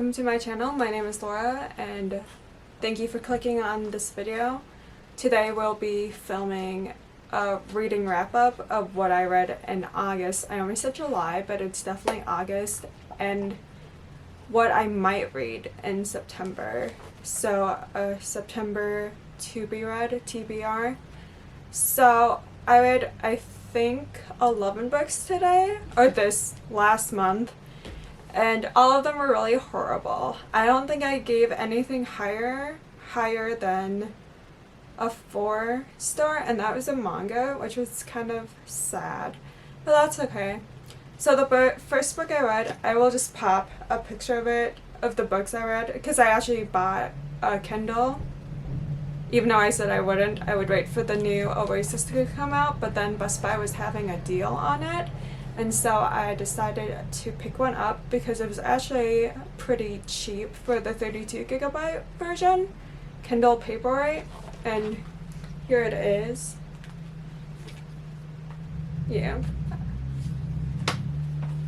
welcome to my channel. My name is Laura and thank you for clicking on this video. Today we'll be filming a reading wrap-up of what I read in August. I almost said July, but it's definitely August, and what I might read in September. So September to be read, TBR. So I read, I think, 11 books today, or this last month, and all of them were really horrible. I don't think I gave anything higher than a 4-star, and that was a manga, which was kind of sad, but that's okay. So the first book I read, I will just pop a picture of it, of the books I read, because I actually bought a Kindle. Even though I said I wouldn't, I would wait for the new Oasis to come out, but then Best Buy was having a deal on it, and so I decided to pick one up because it was actually pretty cheap for the 32GB version, Kindle Paperwhite, and here it is. Yeah.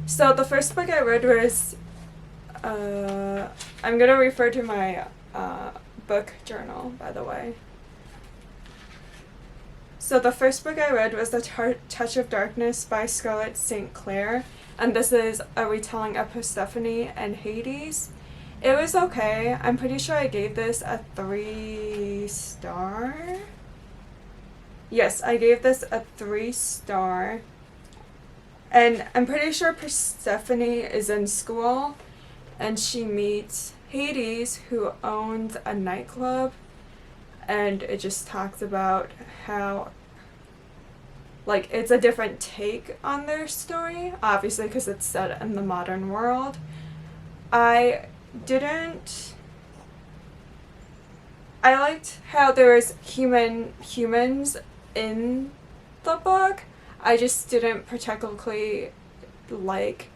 So the first book I read was, I'm gonna refer to my book journal, by the way. So the first book I read was The Touch of Darkness by Scarlett St. Clair, and this is a retelling of Persephone and Hades. It was okay. I'm pretty sure I gave this a 3-star. Yes, I gave this a 3-star. And I'm pretty sure Persephone is in school, and she meets Hades, who owns a nightclub, and it just talks about how, like, it's a different take on their story, obviously because it's set in the modern world. I liked how there was humans in the book. I just didn't particularly like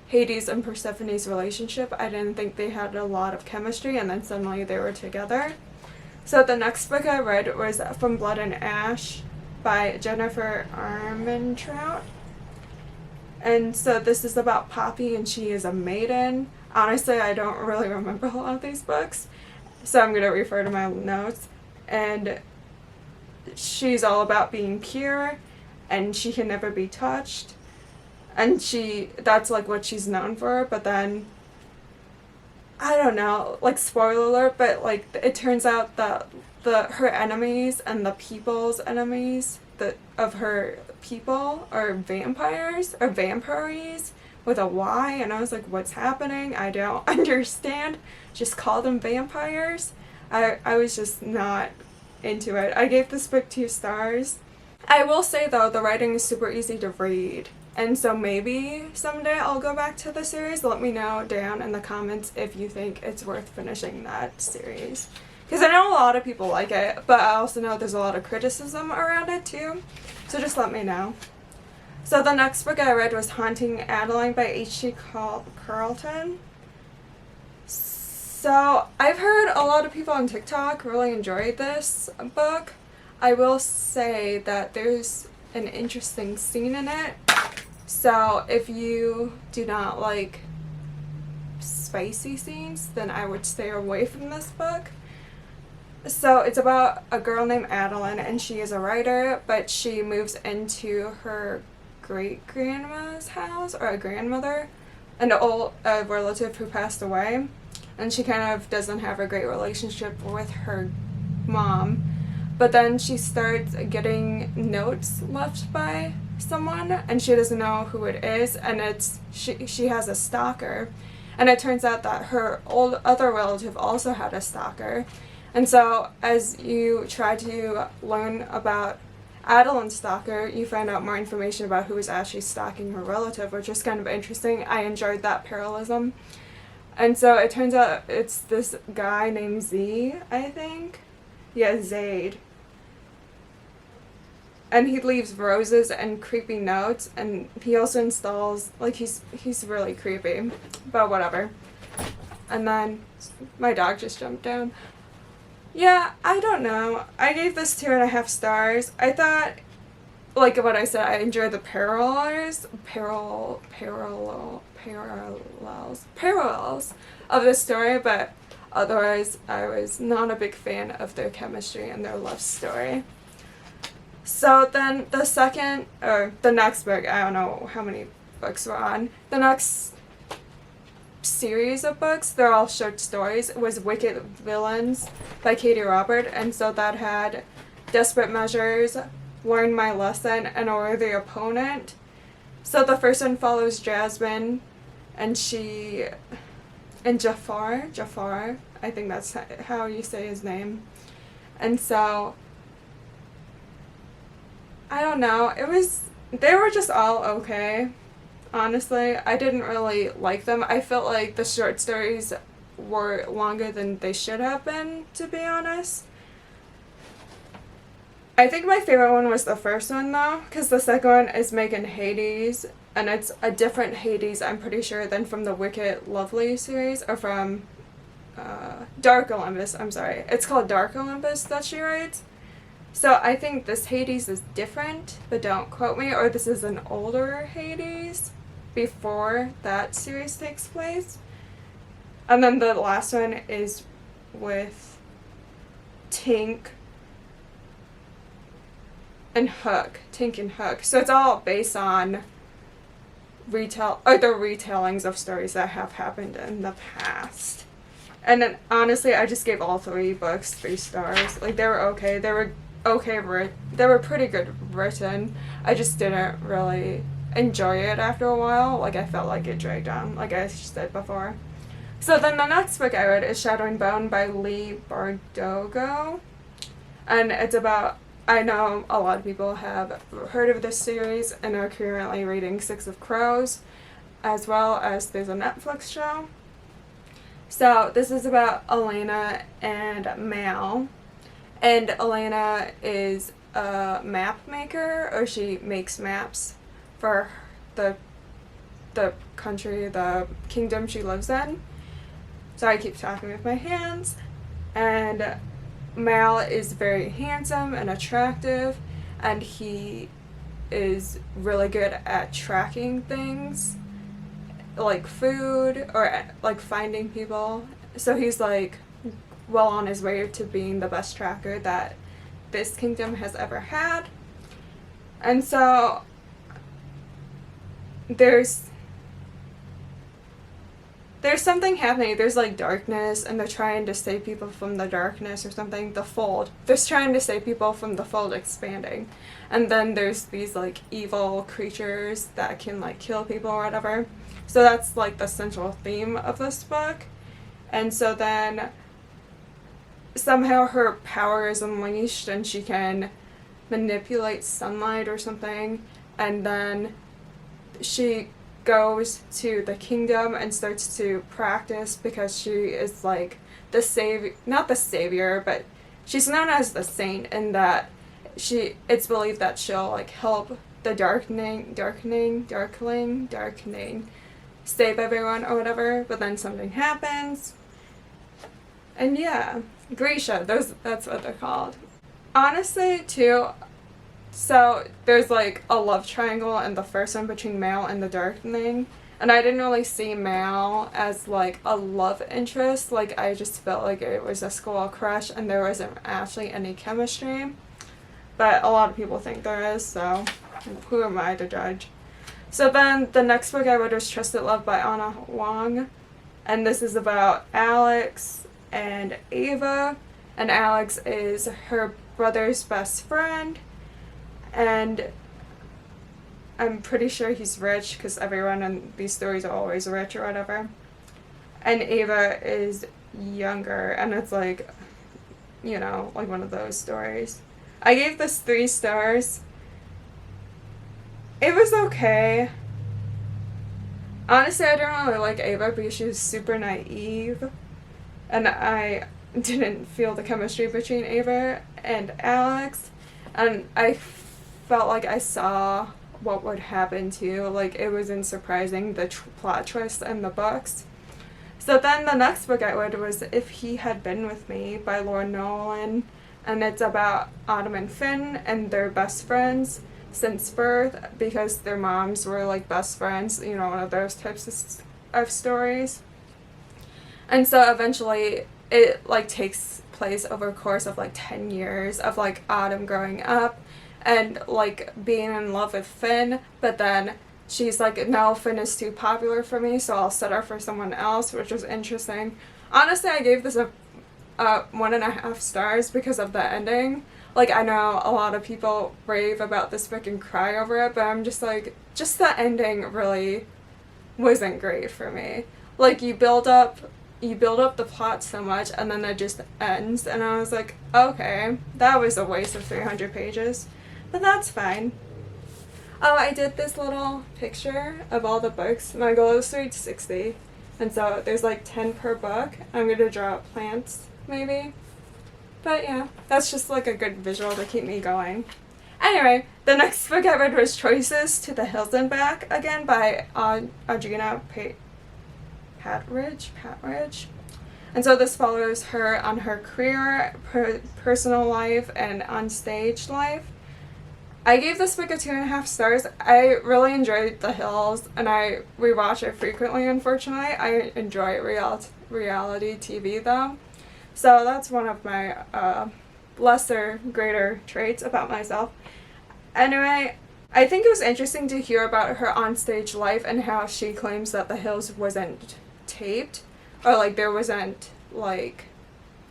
Hades and Persephone's relationship. I didn't think they had a lot of chemistry, and then suddenly they were together. So the next book I read was From Blood and Ash by Jennifer Armentrout. And so this is about Poppy, and she is a maiden. Honestly, I don't really remember a lot of these books, so I'm going to refer to my notes. And she's all about being pure, and she can never be touched. And that's like what she's known for, but then, I don't know, like, spoiler alert, but like it turns out that her enemies and the people's enemies of her people are vampires, or vampires with a Y, and I was like, what's happening? I don't understand. Just call them vampires. I was just not into it. I gave this book 2 stars. I will say though, the writing is super easy to read. And so maybe someday I'll go back to the series. Let me know down in the comments if you think it's worth finishing that series. Because I know a lot of people like it, but I also know there's a lot of criticism around it too. So just let me know. So the next book I read was Haunting Adeline by H.G. Carlton. So I've heard a lot of people on TikTok really enjoyed this book. I will say that there's an interesting scene in it. So if you do not like spicy scenes, then I would stay away from this book. So it's about a girl named Adeline, and she is a writer, but she moves into her great-grandma's house, or a grandmother, an old relative who passed away, and she kind of doesn't have a great relationship with her mom. But then she starts getting notes left by someone, and she doesn't know who it is, and she has a stalker, and it turns out that her other relative also had a stalker. And so as you try to learn about Adeline's stalker, you find out more information about who is actually stalking her relative, which is kind of interesting. I enjoyed that parallelism. And so it turns out it's this guy named Z, I think. Yeah, Zaid. And he leaves roses and creepy notes, and he also installs, like, he's really creepy, but whatever. And then my dog just jumped down. Yeah, I don't know. I gave this 2.5 stars. I thought like what I said, I enjoy the parallels of the story, but otherwise I was not a big fan of their chemistry and their love story. So then the next book, I don't know how many books we're on, the next series of books, they're all short stories, was Wicked Villains by Katie Robert, and so that had Desperate Measures, Learn My Lesson, and A Worthy Opponent. So the first one follows Jasmine, and Jafar, I think that's how you say his name. And so, I don't know, they were just all okay. Honestly, I didn't really like them. I felt like the short stories were longer than they should have been, to be honest. I think my favorite one was the first one, though, because the second one is Megan Hades, and it's a different Hades, I'm pretty sure, than from the Wicked Lovely series, or from Dark Olympus, I'm sorry. It's called Dark Olympus that she writes. So I think this Hades is different, but don't quote me, or this is an older Hades before that series takes place. And then the last one is with Tink and Hook. So it's all based on the retellings of stories that have happened in the past. And then honestly, I just gave all 3 books 3 stars. Like, they were okay. They were pretty good written. I just didn't really enjoy it after a while. Like, I felt like it dragged on, like I said before. So then the next book I read is Shattering Bone by Leigh Bardugo. And it's about, I know a lot of people have heard of this series and are currently reading Six of Crows, as well as there's a Netflix show. So this is about Elena and Mal. And Elena is a map maker, or she makes maps for the country, the kingdom she lives in. So I keep talking with my hands. And Mal is very handsome and attractive, and he is really good at tracking things, like food, or like finding people. So he's like well on his way to being the best tracker that this kingdom has ever had. And so there's something happening. There's like darkness, and they're trying to save people from the darkness or something. The fold. They're trying to save people from the fold expanding. And then there's these like evil creatures that can like kill people or whatever. So that's like the central theme of this book. And so then somehow her power is unleashed and she can manipulate sunlight or something. And then she goes to the kingdom and starts to practice, because she is like not the savior, but she's known as the saint, in that it's believed that she'll like help the darkening save everyone or whatever. But then something happens, and yeah, Grisha, that's what they're called. Honestly, too, so there's like a love triangle in the first one between Mal and the Darkening, and I didn't really see Mal as like a love interest. Like, I just felt like it was a school crush and there wasn't actually any chemistry, but a lot of people think there is, so who am I to judge? So then the next book I read was Trusted Love by Anna Wong, and this is about Alex and Ava, and Alex is her brother's best friend, and I'm pretty sure he's rich, because everyone in these stories are always rich or whatever. And Ava is younger, and it's like, like one of those stories. I gave this 3 stars. It was okay. Honestly, I didn't really like Ava because she was super naive, and I didn't feel the chemistry between Ava and Alex, and I felt like I saw what would happen too. Like, it wasn't surprising, the plot twist in the books. So then the next book I read was If He Had Been With Me by Laura Nolan, and it's about Autumn and Finn and their best friends. since birth because their moms were like best friends, you know, one of those types of stories. And so eventually it like takes place over a course of like 10 years of like Autumn growing up and like being in love with Finn, but then she's like, no, Finn is too popular for me, so I'll set her for someone else, which was interesting. Honestly, I gave this a 1.5 stars because of the ending. Like, I know a lot of people rave about this book and cry over it, but I'm just like, just the ending really wasn't great for me. Like, you build up the plot so much and then it just ends, and I was like, okay, that was a waste of 300 pages, but that's fine. Oh, I did this little picture of all the books. My goal is to read 60, and so there's like 10 per book. I'm gonna draw plants maybe, but yeah, that's just like a good visual to keep me going. Anyway, the next book I read was Choices to the Hills and Back, again by Audrina Patridge. And so this follows her on her career, personal life, and on stage life. I gave this book a 2.5 stars. I really enjoyed The Hills, and I rewatch it frequently, unfortunately. I enjoy reality TV, though. So that's one of my greater traits about myself. Anyway, I think it was interesting to hear about her onstage life and how she claims that The Hills wasn't taped, or like there wasn't like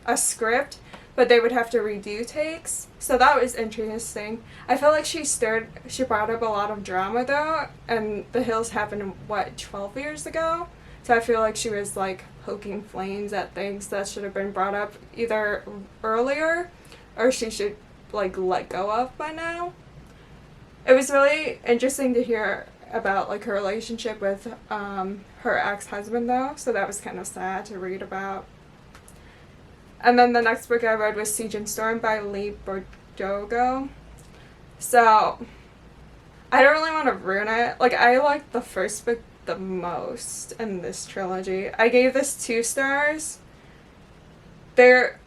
a script, but they would have to redo takes. So that was interesting. I felt like she brought up a lot of drama though, and The Hills happened 12 years ago. So I feel like she was like poking flames at things that should have been brought up either earlier or she should like let go of by now. It was really interesting to hear about like her relationship with her ex-husband though, so that was kind of sad to read about. And then the next book I read was Siege and Storm by Lee Bardugo. So I don't really want to ruin it. Like, I liked the first book the most in this trilogy. I gave this 2 stars.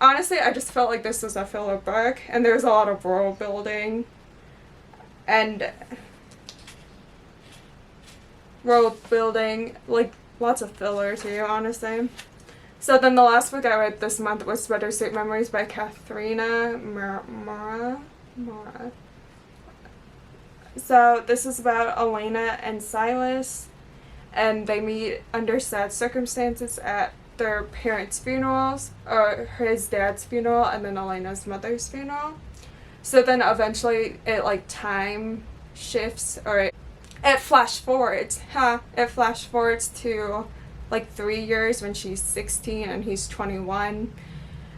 Honestly, I just felt like this was a filler book, and there was a lot of world building and like lots of filler too, honestly. So then the last book I read this month was Bittersweet Memories by Katharina Mora. So this is about Elena and Silas, and they meet under sad circumstances at their parents' funerals, or his dad's funeral and then Elena's mother's funeral. So then eventually it like time shifts, or it flash forwards. It flash forwards to like 3 years when she's 16 and he's 21.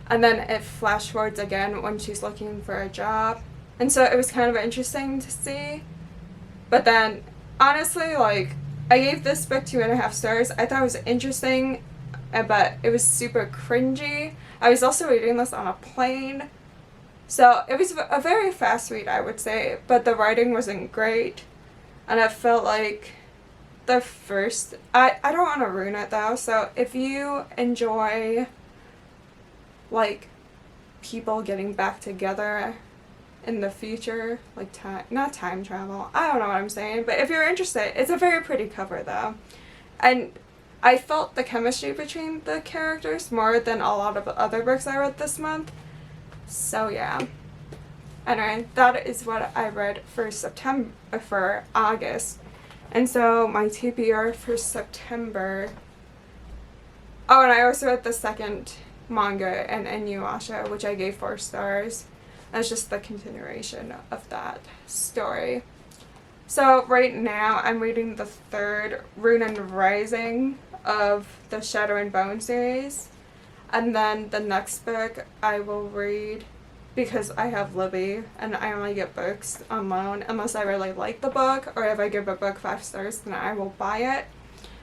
And then it flash forwards again when she's looking for a job. And so it was kind of interesting to see. But then, honestly, like, I gave this book 2.5 stars. I thought it was interesting, but it was super cringy. I was also reading this on a plane. So it was a very fast read, I would say, but the writing wasn't great. And I felt like the first... I don't want to ruin it, though, so if you enjoy, like, people getting back together in the future, like, not time travel, I don't know what I'm saying, but if you're interested, it's a very pretty cover, though. And I felt the chemistry between the characters more than a lot of other books I read this month. So, yeah. Anyway, that is what I read for August. And so my TBR for September... Oh, and I also read the second manga in Inuyasha, which I gave 4 stars. That's just the continuation of that story. So right now I'm reading the 3rd Runen Rising of the Shattering Bone series. And then the next book I will read, because I have Libby and I only get books on loan unless I really like the book, or if I give a book 5 stars then I will buy it.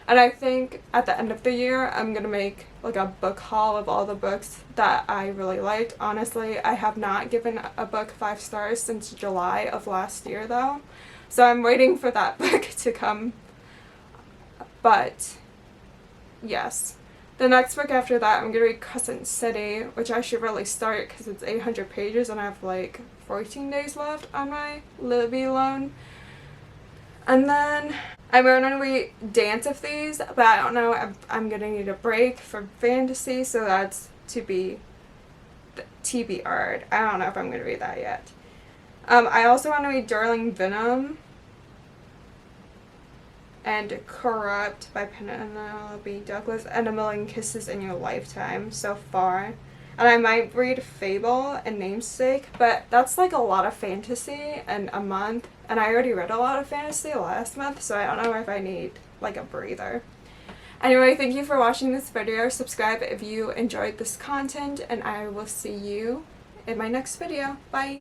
And I think at the end of the year I'm gonna make like a book haul of all the books that I really liked. Honestly, I have not given a book 5 stars since July of last year though, so I'm waiting for that book to come. But yes. The next book after that, I'm going to read Crescent City, which I should really start because it's 800 pages and I have like 14 days left on my Libby loan. And then I'm going to read Dance of Thieves, but I don't know, I'm going to need a break from fantasy, so that's to be TBR'd. I don't know if I'm going to read that yet. I also want to read Darling Venom and Corrupt by Penelope Douglas and A Million Kisses in Your Lifetime so far. And I might read Fable and Namesake, but that's like a lot of fantasy in a month. And I already read a lot of fantasy last month, so I don't know if I need like a breather. Anyway, thank you for watching this video. Subscribe if you enjoyed this content, and I will see you in my next video. Bye!